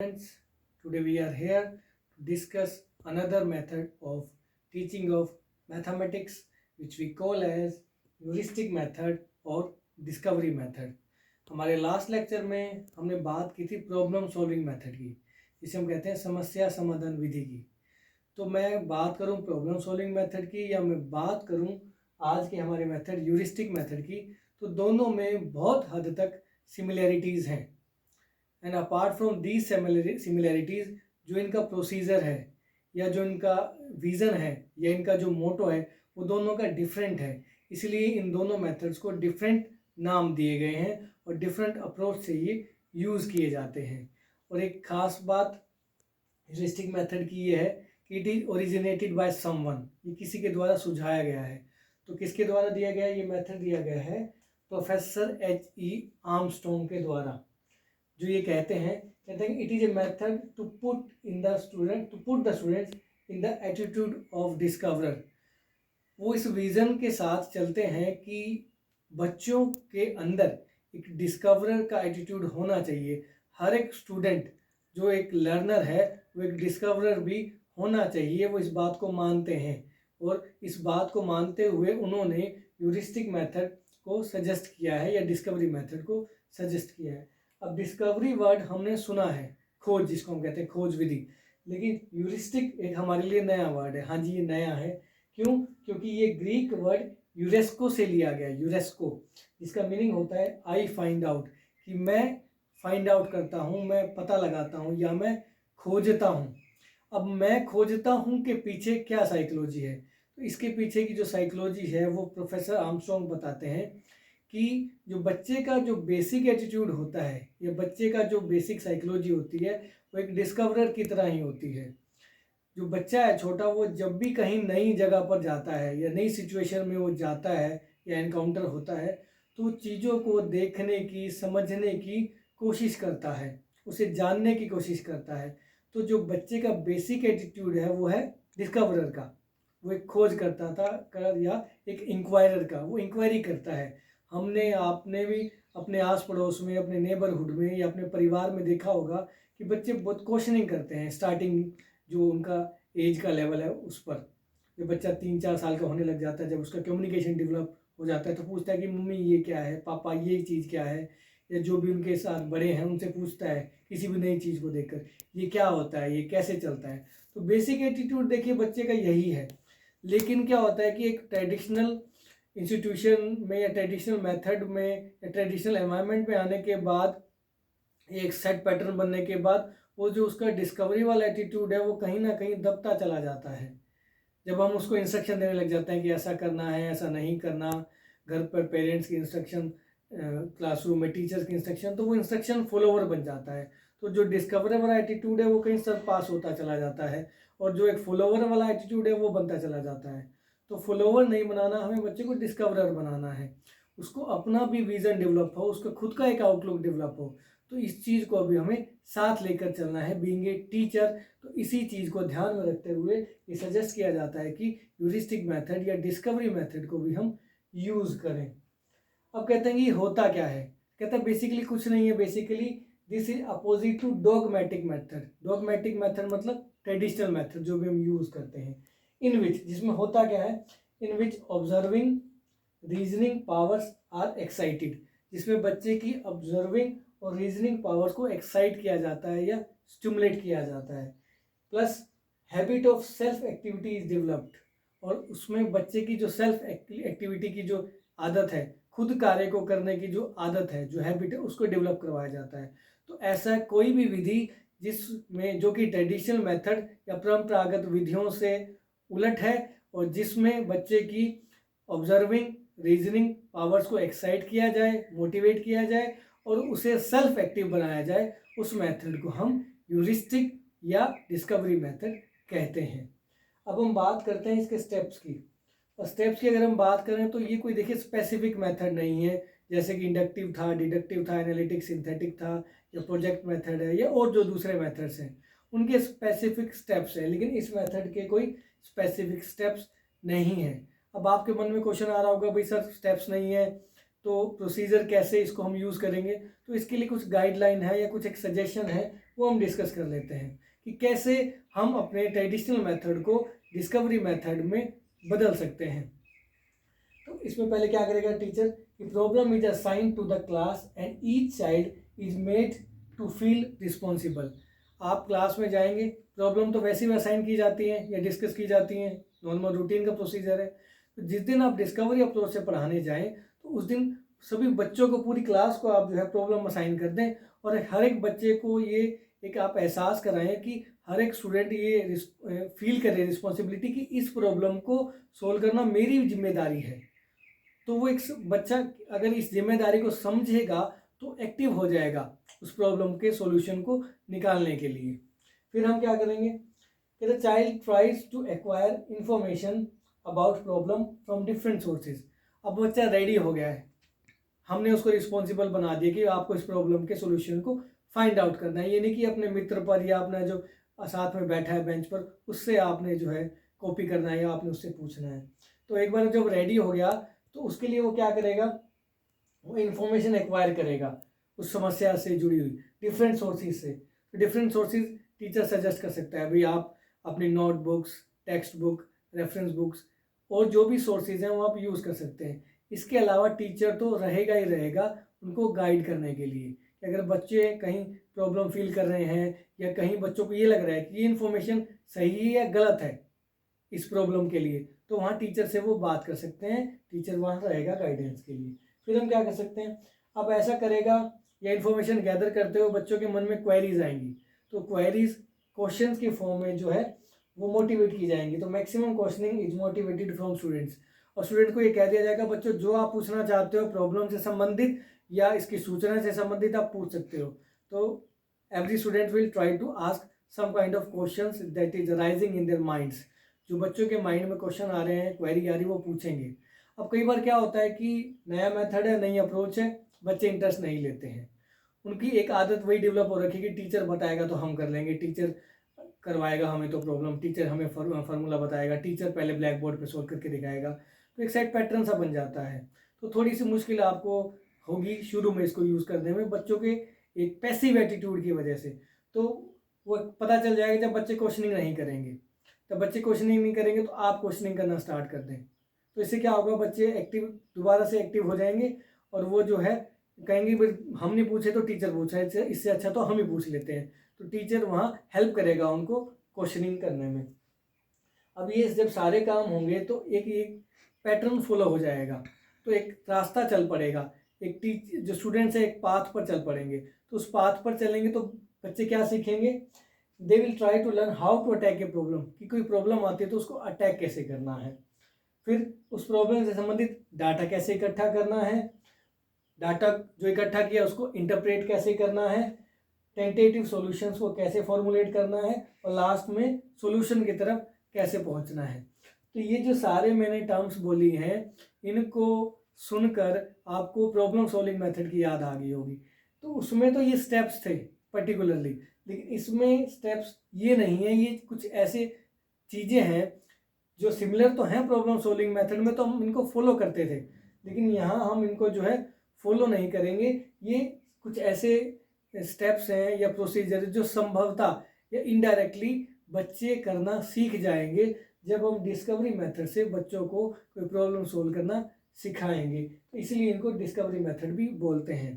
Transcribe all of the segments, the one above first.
Friends, today we are here to discuss another method of teaching of mathematics which we call as heuristic method और discovery method। हमारे last lecture में हमने बात की थी problem solving method की, जिसे हम कहते हैं समस्या समाधान विधि की। तो मैं बात करूं प्रॉब्लम सॉल्विंग मेथड की या मैं बात करूं आज के हमारे मेथड ह्यूरिस्टिक मेथड की, तो दोनों में बहुत हद तक सिमिलैरिटीज़ हैं। And apart from these similarities, जो इनका प्रोसीजर है या जो इनका विज़न है या इनका जो मोटो है वो दोनों का डिफरेंट है। इसलिए इन दोनों मेथड्स को डिफरेंट नाम दिए गए हैं और डिफरेंट अप्रोच से ये यूज़ किए जाते हैं। और एक ख़ास बात ह्यूरिस्टिक मेथड की ये है कि it is originated by someone, ये किसी के द्वारा सुझाया गया है। तो किसके द्वारा दिया गया है? ये मेथड दिया गया है प्रोफेसर H.E. आर्मस्ट्रॉन्ग के द्वारा, जो ये कहते हैं it is a method to put the students in the attitude of discoverer. वो इस विज़न के साथ चलते हैं कि बच्चों के अंदर एक डिस्कवरर का एटीट्यूड होना चाहिए। हर एक स्टूडेंट जो एक लर्नर है वो एक डिस्कवरर भी होना चाहिए, वो इस बात को मानते हैं। और इस बात को मानते हुए उन्होंने ह्यूरिस्टिक मेथड को सजेस्ट किया है या डिस्कवरी मेथड को सजेस्ट किया है। अब डिस्कवरी वर्ड हमने सुना है, खोज जिसको हम कहते हैं खोज विधि, लेकिन ह्यूरिस्टिक एक हमारे लिए नया वर्ड है। हाँ जी, ये नया है। क्यों? क्योंकि ये ग्रीक वर्ड यूरेस्को से लिया गया, यूरेस्को, जिसका मीनिंग होता है आई फाइंड आउट, कि मैं फाइंड आउट करता हूँ, मैं पता लगाता हूँ या मैं खोजता हूँ। अब मैं खोजता हूँ के पीछे क्या साइकोलॉजी है? तो इसके पीछे की जो साइकोलॉजी है वो प्रोफेसर आर्मस्ट्रॉन्ग बताते हैं कि जो बच्चे का जो बेसिक एटीट्यूड होता है या बच्चे का जो बेसिक साइकोलॉजी होती है वो एक डिस्कवरर की तरह ही होती है। जो बच्चा है छोटा, वो जब भी कहीं नई जगह पर जाता है या नई सिचुएशन में वो जाता है या एनकाउंटर होता है, तो चीज़ों को देखने की, समझने की कोशिश करता है, उसे जानने की कोशिश करता है। तो जो बच्चे का बेसिक एटीट्यूड है वो है डिस्कवरर का, वो एक खोज करता था या एक इंक्वायरर का, वो इंक्वायरी करता है। हमने आपने भी अपने आस पड़ोस में, अपने नेबरहुड में या अपने परिवार में देखा होगा कि बच्चे बहुत क्वेश्चनिंग करते हैं स्टार्टिंग जो उनका एज का लेवल है उस पर। जब बच्चा 3-4 साल का होने लग जाता है, जब उसका कम्युनिकेशन डेवलप हो जाता है, तो पूछता है कि मम्मी ये क्या है, पापा ये चीज़ क्या है, या जो भी उनके साथ बड़े हैं उनसे पूछता है किसी भी नई चीज़ को देखकर, ये क्या होता है, ये कैसे चलता है। तो बेसिक एटीट्यूड देखिए बच्चे का यही है। लेकिन क्या होता है कि एक ट्रेडिशनल इंस्टीट्यूशन में या ट्रेडिशनल मेथड में या ट्रेडिशनल एनवायरनमेंट में आने के बाद, एक सेट पैटर्न बनने के बाद, वो जो उसका डिस्कवरी वाला एटीट्यूड है वो कहीं ना कहीं दबता चला जाता है। जब हम उसको इंस्ट्रक्शन देने लग जाते हैं कि ऐसा करना है, ऐसा नहीं करना, घर पर पेरेंट्स की इंस्ट्रक्शन, क्लासरूम में टीचर्स की इंस्ट्रक्शन, तो वो इंस्ट्रक्शन फॉलोवर बन जाता है। तो जो डिस्कवरर वाला एटीट्यूड है वो कहीं सर पास होता चला जाता है और जो एक फॉलोवर वाला एटीट्यूड है वो बनता चला जाता है। तो फॉलोवर नहीं बनाना, हमें बच्चे को डिस्कवरर बनाना है। उसको अपना भी विज़न डेवलप हो, उसका खुद का एक आउटलुक डेवलप हो। तो इस चीज़ को अभी हमें साथ लेकर चलना है बीइंग ए टीचर। तो इसी चीज़ को ध्यान में रखते हुए ये सजेस्ट किया जाता है कि ह्यूरिस्टिक मेथड या डिस्कवरी मेथड को भी हम यूज़ करें। अब कहते हैं कि होता क्या है? कहते हैं बेसिकली कुछ नहीं है। Basically this is opposite to dogmatic method. Dogmatic method मतलब ट्रेडिशनल मेथड जो भी हम यूज़ करते हैं, इन विच, जिसमें होता क्या है, in which observing reasoning powers are excited, जिसमें बच्चे की ऑब्जर्विंग और रीजनिंग पावर्स को एक्साइट किया जाता है या स्टिमुलेट किया जाता है। Plus habit of self activity is developed, और उसमें बच्चे की जो सेल्फ एक्टिविटी की जो आदत है, खुद कार्य को करने की जो आदत है, जो हैबिट है, उसको डेवलप करवाया जाता है। तो ऐसा कोई भी विधि जिसमें जो कि ट्रेडिशनल मेथड या परंपरागत विधियों से उलट है और जिसमें बच्चे की ऑब्जर्विंग रीजनिंग पावर्स को एक्साइट किया जाए, मोटिवेट किया जाए और उसे सेल्फ एक्टिव बनाया जाए, उस मेथड को हम ह्यूरिस्टिक या डिस्कवरी मेथड कहते हैं। अब हम बात करते हैं इसके स्टेप्स की। और स्टेप्स की अगर हम बात करें तो ये कोई देखिए स्पेसिफिक मेथड नहीं है, जैसे कि इंडक्टिव था, डिडक्टिव था, एनालिटिक, सिंथेटिक था, या प्रोजेक्ट मेथड है, या और जो दूसरे मेथड्स हैं उनके स्पेसिफिक स्टेप्स हैं। लेकिन इस मेथड के कोई स्पेसिफिक स्टेप्स नहीं है। अब आपके मन में क्वेश्चन आ रहा होगा, भाई सर स्टेप्स नहीं है तो प्रोसीजर कैसे इसको हम यूज़ करेंगे? तो इसके लिए कुछ गाइडलाइन है या कुछ एक सजेशन है, वो हम डिस्कस कर लेते हैं कि कैसे हम अपने ट्रेडिशनल मेथड को डिस्कवरी मेथड में बदल सकते हैं। तो इसमें पहले क्या करेगा टीचर कि problem is assigned to the class and each child is made to feel responsible. आप क्लास में जाएंगे, प्रॉब्लम तो वैसे ही असाइन की जाती है या डिस्कस की जाती हैं, नॉर्मल रूटीन का प्रोसीजर है। तो जिस दिन आप डिस्कवरी अप्रोच से पढ़ाने जाएं तो उस दिन सभी बच्चों को, पूरी क्लास को आप जो है प्रॉब्लम असाइन कर दें और हर एक बच्चे को ये एक आप एहसास कराएं कि हर एक स्टूडेंट ये फील करे रिस्पॉन्सिबिलिटी कि इस प्रॉब्लम को सोल्व करना मेरी जिम्मेदारी है। तो वो एक बच्चा अगर इस जिम्मेदारी को समझेगा तो एक्टिव हो जाएगा उस प्रॉब्लम के सॉल्यूशन को निकालने के लिए। फिर हम क्या करेंगे कि the child tries to acquire information about problem from different sources. अब बच्चा रेडी हो गया है, हमने उसको रिस्पॉन्सिबल बना दिया कि आपको इस प्रॉब्लम के सॉल्यूशन को फाइंड आउट करना है। ये नहीं कि अपने मित्र पर या अपना जो साथ में बैठा है बेंच पर उससे आपने जो है कॉपी करना है या आपने उससे पूछना है। तो एक बार जब रेडी हो गया तो उसके लिए वो क्या करेगा, वो इन्फॉर्मेशन एक्वायर करेगा उस समस्या से जुड़ी हुई डिफरेंट सोर्सेज से। तो डिफरेंट सोर्सेज टीचर सजेस्ट कर सकता है, भाई आप अपनी notebooks, text book, reference books और जो भी सोर्सेज हैं वो आप यूज़ कर सकते हैं। इसके अलावा टीचर तो रहेगा ही रहेगा उनको गाइड करने के लिए कि अगर बच्चे कहीं प्रॉब्लम फील कर रहे हैं या कहीं बच्चों को ये लग रहा है कि ये इन्फॉर्मेशन सही है या गलत है इस प्रॉब्लम के लिए, तो वहाँ टीचर से वो बात कर सकते हैं, टीचर वहाँ रहेगा गाइडेंस के लिए। फिर हम क्या कर सकते हैं, अब ऐसा करेगा या इन्फॉर्मेशन गैदर करते हुए बच्चों के मन में क्वेरीज आएंगी, तो क्वेरीज क्वेश्चंस के फॉर्म में जो है वो मोटिवेट की जाएंगी। तो maximum questioning is motivated from students, और स्टूडेंट को ये कह दिया जाएगा बच्चों जो आप पूछना चाहते हो प्रॉब्लम से संबंधित या इसकी सूचना से संबंधित आप पूछ सकते हो। तो every student will try to ask some kind of questions that is arising in their minds. जो बच्चों के माइंड में क्वेश्चन आ रहे हैं, क्वेरी आ रही है, वो पूछेंगे। अब कई बार क्या होता है कि नया मेथड है, नई अप्रोच है, बच्चे इंटरेस्ट नहीं लेते हैं। उनकी एक आदत वही डेवलप हो रखी है कि टीचर बताएगा तो हम कर लेंगे, टीचर करवाएगा हमें तो प्रॉब्लम, टीचर हमें फार्मूला बताएगा, टीचर पहले ब्लैक बोर्ड पर सोल्व करके दिखाएगा। तो एक सेट पैटर्न सा बन जाता है। तो थोड़ी सी मुश्किल आपको होगी शुरू में इसको यूज़ करने में बच्चों के एक पैसिव एटीट्यूड की वजह से। तो वो पता चल जाएगा जब बच्चे क्वेश्चनिंग नहीं करेंगे, तब बच्चे क्वेश्चनिंग नहीं करेंगे तो आप क्वेश्चनिंग करना स्टार्ट कर दें। तो इससे क्या होगा, बच्चे एक्टिव दोबारा से एक्टिव हो जाएंगे और वो जो है कहेंगे भाई हम नहीं पूछे तो टीचर पूछा, इससे अच्छा तो हम ही पूछ लेते हैं। तो टीचर वहाँ हेल्प करेगा उनको क्वेश्चनिंग करने में। अब ये जब सारे काम होंगे तो एक पैटर्न फॉलो हो जाएगा, तो एक रास्ता चल पड़ेगा, एक जो स्टूडेंट्स है एक पाथ पर चल पड़ेंगे। तो उस पाथ पर चलेंगे तो बच्चे क्या सीखेंगे, they will try to learn how to attack a problem, कि कोई प्रॉब्लम आती है तो उसको अटैक कैसे करना है, फिर उस प्रॉब्लम से संबंधित डाटा कैसे इकट्ठा करना है, डाटा जो इकट्ठा किया उसको इंटरप्रेट कैसे करना है, टेंटेटिव सॉल्यूशंस को कैसे फॉर्मुलेट करना है, और लास्ट में सॉल्यूशन की तरफ कैसे पहुंचना है। तो ये जो सारे मैंने टर्म्स बोली हैं इनको सुनकर आपको प्रॉब्लम सॉल्विंग मेथड की याद आ गई होगी। तो उसमें तो ये स्टेप्स थे पर्टिकुलरली, लेकिन इसमें स्टेप्स ये नहीं है, ये कुछ ऐसे चीज़ें हैं जो सिमिलर तो हैं प्रॉब्लम सॉल्विंग मेथड में, तो हम इनको फॉलो करते थे, लेकिन यहाँ हम इनको जो है फॉलो नहीं करेंगे। ये कुछ ऐसे स्टेप्स हैं या प्रोसीजर जो संभवतः या इनडायरेक्टली बच्चे करना सीख जाएंगे जब हम डिस्कवरी मेथड से बच्चों को कोई प्रॉब्लम सोल्व करना सिखाएंगे। तो इसलिए इनको डिस्कवरी मेथड भी बोलते हैं।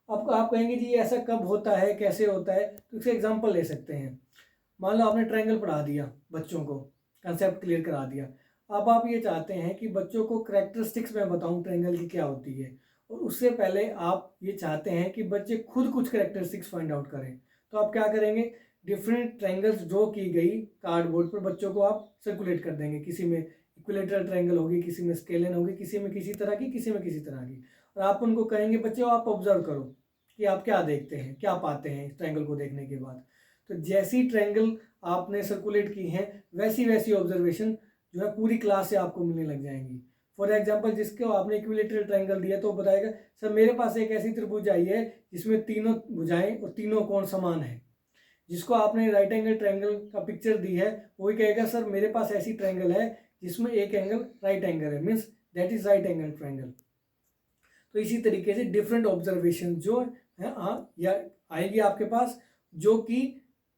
अब आप कहेंगे जी ऐसा कब होता है, कैसे होता है, तो इसका एग्जांपल ले सकते हैं। मान लो आपने ट्रायंगल पढ़ा दिया बच्चों को, कंसेप्ट क्लियर करा दिया, अब आप ये चाहते हैं कि बच्चों को कैरेक्टरिस्टिक्स में बताऊं ट्रायंगल की क्या होती है, और उससे पहले आप ये चाहते हैं कि बच्चे खुद कुछ कैरेक्टरिस्टिक्स फाइंड आउट करें। तो आप क्या करेंगे, डिफरेंट ट्रायंगल्स ड्रॉ की गई कार्डबोर्ड पर बच्चों को आप सर्कुलेट कर देंगे। किसी में इक्विलेटरल ट्रायंगल होगी, किसी में स्केलन होगी, किसी में किसी तरह की, किसी में किसी तरह की, और आप उनको कहेंगे बच्चों आप ऑब्जर्व करो कि आप क्या देखते हैं, क्या पाते हैं इस ट्रायंगल को देखने के बाद। तो जैसी ट्रायंगल आपने सर्कुलेट की है वैसी वैसी ऑब्जर्वेशन जो है पूरी क्लास से आपको मिलने लग जाएंगी। फॉर एग्जाम्पल जिसको आपने इक्विलेटरल ट्रायंगल दिया तो वो बताएगा सर मेरे पास एक ऐसी त्रिभुज आई है जिसमें तीनों भुजाएं और तीनों कोण समान है। जिसको आपने राइट एंगल ट्रायंगल का पिक्चर दी है वही कहेगा सर मेरे पास ऐसी ट्रायंगल है जिसमें एक एंगल राइट एंगल है, means that is right angle triangle. तो इसी तरीके से डिफरेंट ऑब्जर्वेशन जो है या आएगी आपके पास, जो कि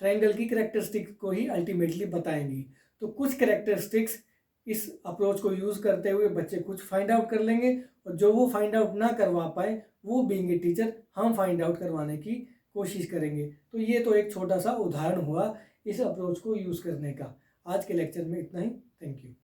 ट्रायंगल की कैरेक्टरिस्टिक्स को ही अल्टीमेटली बताएंगी। तो कुछ कैरेक्टरिस्टिक्स इस अप्रोच को यूज़ करते हुए बच्चे कुछ फाइंड आउट कर लेंगे, और जो वो फाइंड आउट ना करवा पाए वो बीइंग ए टीचर हम फाइंड आउट करवाने की कोशिश करेंगे। तो ये तो एक छोटा सा उदाहरण हुआ इस अप्रोच को यूज़ करने का। आज के लेक्चर में इतना ही। Thank you.